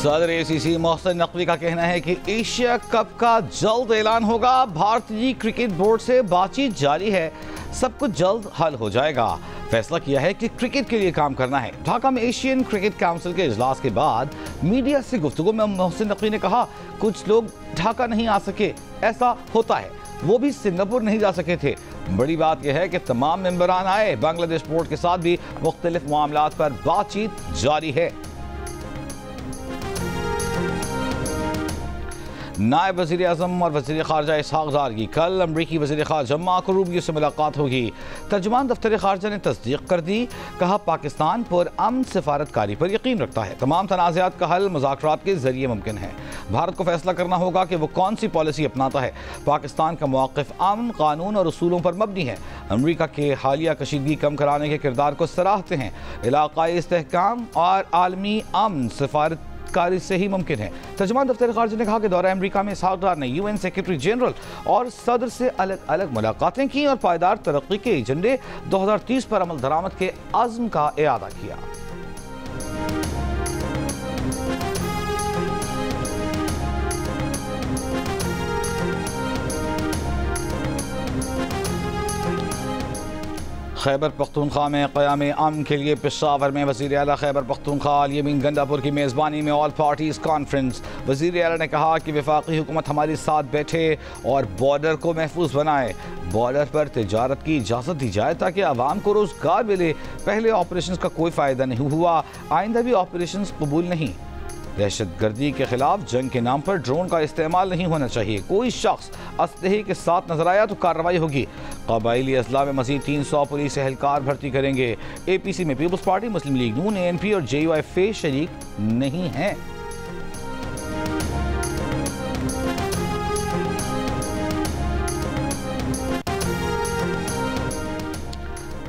सदर ACC मोहसिन नकवी का कहना है कि एशिया कप का जल्द ऐलान होगा। भारतीय क्रिकेट बोर्ड से बातचीत जारी है, सब कुछ जल्द हल हो जाएगा। फैसला किया है कि क्रिकेट के लिए काम करना है। ढाका में एशियन क्रिकेट काउंसिल के इजलास के बाद मीडिया से गुफ्तगू में मोहसिन नकवी ने कहा, कुछ लोग ढाका नहीं आ सके, ऐसा होता है, वो भी सिंगापुर नहीं जा सके थे। बड़ी बात यह है कि तमाम मेंबरान आए। बांग्लादेश बोर्ड के साथ भी मुख्तलिफ मामलात पर बातचीत जारी है। नायब वज़ीर आज़म और वज़ीर ख़ारजा इसहाक़ ज़ार की कल अमरीकी वज़ीर ख़ारजा मार्को रूबियो से मुलाकात होगी। तर्जुमान दफ्तर ख़ारजा ने तस्दीक कर दी। कहा, पाकिस्तान पर अमन सफारतकारी पर यकीन रखता है। तमाम तनाज़ात का हल मुज़ाकरात के ज़रिए मुमकिन है। भारत को फैसला करना होगा कि वो कौन सी पॉलिसी अपनाता है। पाकिस्तान का मौक़िफ़ अमन, कानून और उसूलों पर मबनी है। अमरीका के हालिया कशीदगी कम कराने के किरदार को सराहते हैं। इलाक़ाई इस्तेहकाम और आलमी अमन सफारत कारी से ही मुमकिन है। तर्जुमान दफ्तर ख़ारजा ने कहा कि दौरा अमेरिका में इसहाक़ ज़ार ने UN सेक्रेटरी जनरल और सदर से अलग अलग मुलाकातें की और पायदार तरक्की के एजेंडे 2030 पर अमल दरामद के अज़्म का इआदा किया। खैबर पख्तूनख्वा में क़याम अमन के लिए पेशावर में वज़ीर आला खैबर पख्तूनख्वा अल-यमीन गंडापुर की मेज़बानी में ऑल पार्टीज़ कॉन्फ्रेंस। वज़ीर आला ने कहा कि वफाकी हुकूमत हमारे साथ बैठे और बॉर्डर को महफूज बनाए। बॉर्डर पर तिजारत की इजाज़त दी जाए ताकि आवाम को रोज़गार मिले। पहले ऑपरेशन का कोई फ़ायदा नहीं हुआ, आइंदा भी ऑपरेशन कबूल नहीं। दहशतगर्दी के खिलाफ जंग के नाम पर ड्रोन का इस्तेमाल नहीं होना चाहिए। कोई शख्स असलहे के साथ नजर आया तो कार्रवाई होगी। कबायली अजला में मजीद 300 पुलिस एहलकार भर्ती करेंगे। APC में पीपल्स पार्टी, मुस्लिम लीग नून, ANP और JUIF शरीक नहीं हैं।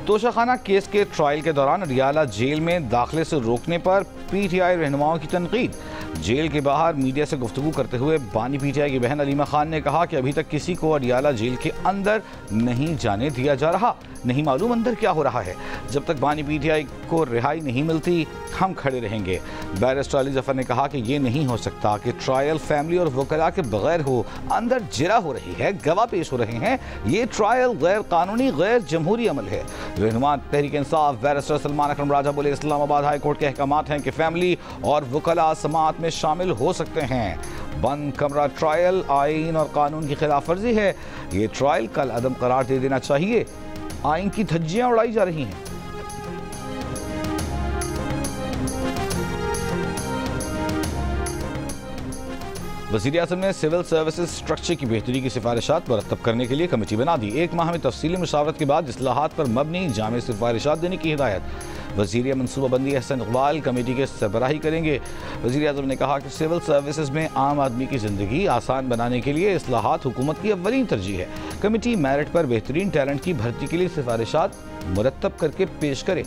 तोशाखाना केस के ट्रायल के दौरान अडियाला जेल में दाखिले से रोकने पर PTI रहनुमाओं की तनकीद। जेल के बाहर मीडिया से गुफ्तगू करते हुए बानी PTI की बहन अलीमा खान ने कहा कि अभी तक किसी को अडियाला जेल के अंदर नहीं जाने दिया जा रहा, नहीं मालूम अंदर क्या हो रहा है। जब तक बानी PTI को रिहाई नहीं मिलती हम खड़े रहेंगे। बैरिस्टर अली जफर ने कहा कि ये नहीं हो सकता कि ट्रायल फैमिली और वकला के बगैर हो। अंदर जिरा हो रही है, गवाह पेश हो रहे हैं। ये ट्रायल गैर कानूनी, गैर जमहूरी अमल है। रहनुमा तहरीक इंसाफ बैरिस्टर सलमान अकरम राजा बोले, इस्लामाबाद हाई कोर्ट के अहकामात हैं कि फैमिली और वकला समाअत में शामिल हो सकते हैं। बंद कमरा ट्रायल आइन और कानून की खिलाफ वर्जी है। ये ट्रायल कल अदम करार दे देना चाहिए। आइन की धज्जियां उड़ाई जा रही हैं। वज़ीर आज़म ने सिविल सर्विसेज स्ट्रक्चर की बेहतरी की सिफारिशात मुरतब करने के लिए कमेटी बना दी। 1 माह में तफसीली मुशावरत के बाद इस्लाहात पर मबनी जामे सिफारिशात देने की हिदायत। वज़ीर मनसूबाबंदी अहसन इकबाल कमेटी के सरबराही करेंगे। वज़ीर आज़म ने कहा कि सिविल सर्विसेज में आम आदमी की ज़िंदगी आसान बनाने के लिए इस्लाहात हुकूमत की अव्वलीन तरजीह है। कमेटी मेरिट पर बेहतरीन टैलेंट की भर्ती के लिए सिफारिशात मुरतब करके पेश करे।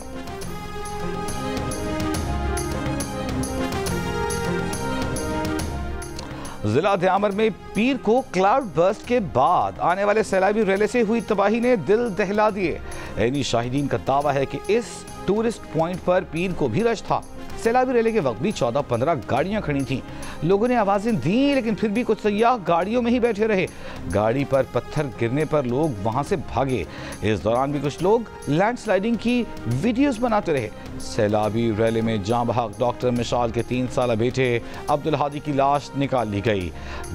जिला दयामर में पीर को क्लाउड बर्स्ट के बाद आने वाले सैलाबी रेले से हुई तबाही ने दिल दहला दिए। ऐनी शाहिदीन का दावा है कि इस टूरिस्ट पॉइंट पर पीर को भी रश था। सैलाबी रेले के वक्त भी 14-15 गाड़ियां खड़ी थीं। लोगों ने आवाजें दी, लेकिन फिर भी कुछ सयाह गाड़ियों में ही बैठे रहे। गाड़ी पर पत्थर गिरने पर लोग वहां से भागे। इस दौरान भी कुछ लोग लैंडस्लाइडिंग की वीडियोस बनाते रहे। सैलाबी रैली में जाँ बहक डॉक्टर मिशाल के 3 साल बेटे अब्दुल हादी की लाश निकाल ली गई।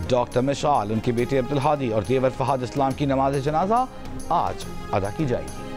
डॉक्टर मिशाल, उनके बेटे अब्दुल हादी और देवर फहाद इस्लाम की नमाज जनाजा आज अदा की जाएगी।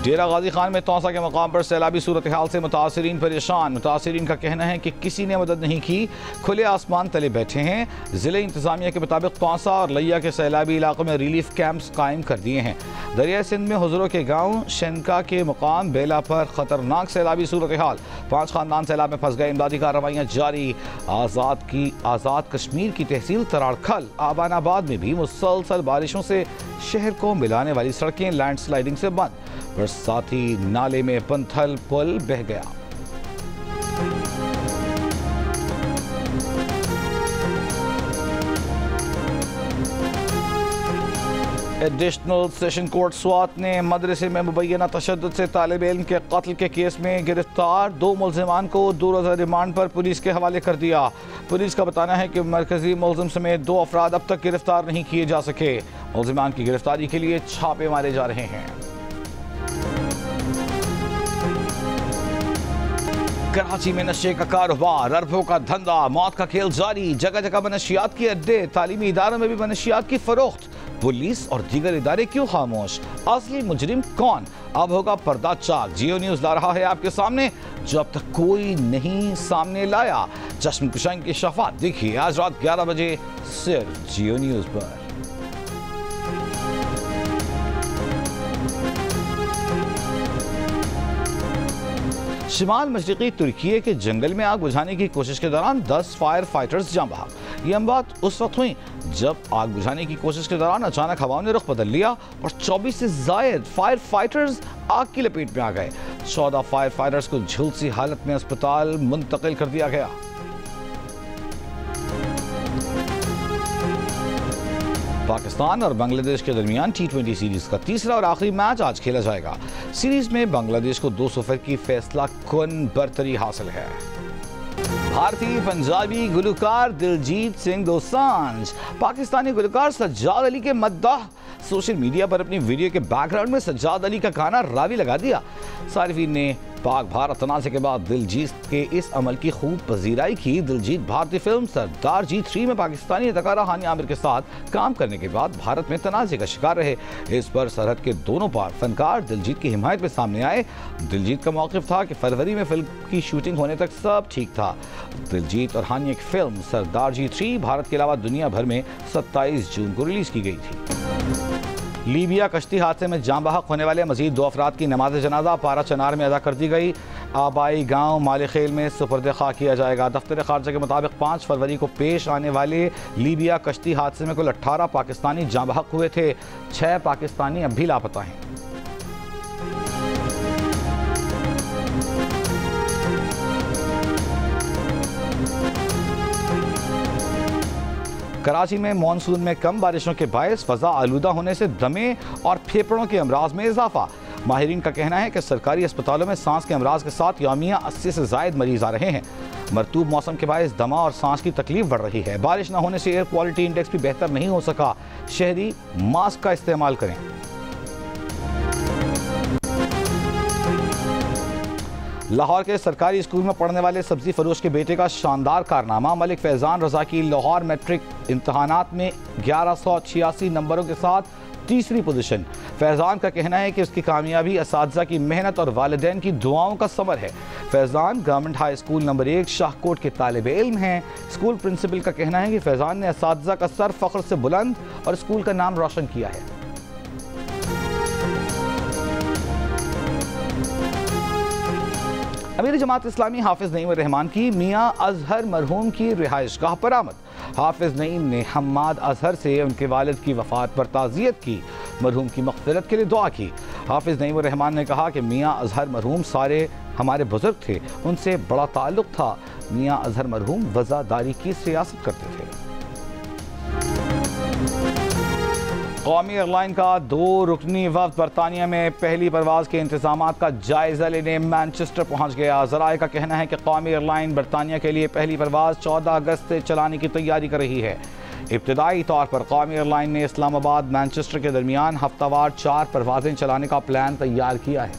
डेरा गाजी खान में तौसा के मकाम पर सैलाबी सूरत हाल से मुतासरीन परेशान। मुतासरीन का कहना है कि किसी ने मदद नहीं की, खुले आसमान तले बैठे हैं। जिले इंतजामिया के मुताबिक तौसा और लिया के सैलाबी इलाकों में रिलीफ कैंप्स कायम कर दिए हैं। दरिया सिंध में हुजूरों के गांव शनका के मुकाम बेला पर खतरनाक सैलाबी सूरत हाल। 5 खानदान सैलाब में फंस गए। इमदादी कार्रवाइयाँ जारी। आज़ाद कश्मीर की तहसील तराड़खल आबानाबाद में भी मुसलसल बारिशों से शहर को मिलाने वाली सड़कें लैंडस्लाइडिंग से बंद। बरसाती नाले में पंथल पुल बह गया। एडिशनल सेशन कोर्ट स्वात ने मदरसे में मुबैना तशद्दुद से तालिब इल्म के कत्ल के केस में गिरफ्तार 2 मुल्जिमान को 2 रोज़ा रिमांड पर पुलिस के हवाले कर दिया। पुलिस का बताना है कि मरकजी मुल्जिम समेत 2 अफराद अब तक गिरफ्तार नहीं किए जा सके। मुल्जिमान की गिरफ्तारी के लिए छापे मारे जा रहे हैं। कराची में नशे का कारोबार, अरबों का धंधा, मौत का खेल जारी। जगह जगह मनशियात के अड्डे, तालीमी इदारों में भी मनशियात की फरोख्त। पुलिस और दीगर इदारे क्यों खामोश? असली मुजरिम कौन? अब होगा पर्दा चाक। जियो न्यूज़ ला रहा है आपके सामने जो अब तक कोई नहीं सामने लाया। चश्म कुशाई की शफात देखिए आज रात 11 बजे सिर्फ जियो न्यूज़ पर। शिमाल मशरक़ी तुर्की के जंगल में आग बुझाने की कोशिश के दौरान 10 फायर फाइटर्स जाँ बहक। ये बात उस वक्त हुई जब आग बुझाने की कोशिश के दौरान अचानक हवाओं ने रुख बदल लिया और 24 से ज़ायद फायर फाइटर्स आग की लपेट में आ गए। 14 फायर फाइटर्स को झुलसी हालत में अस्पताल मुंतकिल कर दिया गया। पाकिस्तान और बांग्लादेश के दरमियान T20 सीरीज का तीसरा और आखिरी मैच आज खेला जाएगा। सीरीज में बांग्लादेश को 2-0 की फैसला कुन बरतरी हासिल है। भारतीय पंजाबी गुलकार दिलजीत सिंह दोसांझ पाकिस्तानी गुलकार सज्जाद अली के मद्दाह सोशल मीडिया पर अपनी वीडियो के बैकग्राउंड में सज्जाद अली का गाना रावी लगा दिया। सारिफीन ने पाक भारत तनाज़े के बाद दिलजीत के इस अमल की खूब पजीराई की। दिलजीत भारतीय फिल्म सरदार जी 3 में पाकिस्तानी अदाकारा हानिया आमिर के साथ काम करने के बाद भारत में तनाज़े का शिकार रहे। इस पर सरहद के दोनों पार फनकार दिलजीत की हिमायत में सामने आए। दिलजीत का मौक़िफ़ था कि फरवरी में फिल्म की शूटिंग होने तक सब ठीक था। दिलजीत और हानिया की फिल्म सरदार जी 3 भारत के अलावा दुनिया भर में 27 जून को रिलीज़ की गई थी। लीबिया कश्ती हादसे में जाँ बहक होने वाले मजीद 2 अफराद की नमाज जनाजा पारा चनार में अदा कर दी गई। आबाई गांव मालिखेल में सुपर्द खा किया जाएगा। दफ्तर खारजा के मुताबिक 5 फरवरी को पेश आने वाले लीबिया कश्ती हादसे में कुल 18 पाकिस्तानी जाँ बहक हुए थे। 6 पाकिस्तानी अब भी लापता हैं। कराची में मानसून में कम बारिशों के बायस फ़ज़ा आलूदा होने से दमे और फेफड़ों के अमराज में इजाफा। माहिरीन का कहना है कि सरकारी अस्पतालों में सांस के अमराज के साथ यौमिया 80 से ज़ायद मरीज आ रहे हैं। मरतूब मौसम के बायस दमा और सांस की तकलीफ बढ़ रही है। बारिश न होने से एयर क्वालिटी इंडेक्स भी बेहतर नहीं हो सका। शहरी मास्क का इस्तेमाल करें। लाहौर के सरकारी स्कूल में पढ़ने वाले सब्जी फरोश के बेटे का शानदार कारनामा। मलिक फैजान रजा की लाहौर मैट्रिक इम्तहानात में 1186 नंबरों के साथ तीसरी पोजीशन। फैजान का कहना है कि उसकी कामयाबी असातिज़ा की मेहनत और वालिदैन की दुआओं का समर है। Faizan government high school number 1 Shahkot के तालिब इल्म हैं। स्कूल प्रिंसिपल का कहना है कि फैजान ने असातिज़ा का सर फ़ख्र से बुलंद और स्कूल का नाम रोशन किया है। अमीर जमात इस्लामी हाफिज नईम रहमान की मियाँ अजहर मरहूम की रिहाइशगाह पर आमद। हाफिज नईम ने हम्माद अजहर से उनके वालिद की वफ़ात पर ताज़ियत की। मरहूम की मग़फ़िरत के लिए दुआ की। हाफिज नईम रहमान ने कहा कि मियाँ अजहर मरहूम सारे हमारे बुज़ुर्ग थे, उनसे बड़ा ताल्लुक़ था। मियाँ अजहर मरहूम वज़ादारी की सियासत करते थे। कौमी एयरलाइन का 2 रुकनी वफ़द बरतानिया में पहली परवाज़ के इंतज़ामात का जायज़ा लेने मैनचेस्टर पहुँच गया। ज़राए का कहना है कि कौमी एयरलाइन बरतानिया के लिए पहली परवाज़ 14 अगस्त से चलाने की तैयारी कर रही है। इब्तदाई तौर पर कौमी एयरलाइन ने इस्लामाबाद मैनचेस्टर के दरमियान हफ्तावार 4 परवाज़ें चलाने का प्लान तैयार किया है।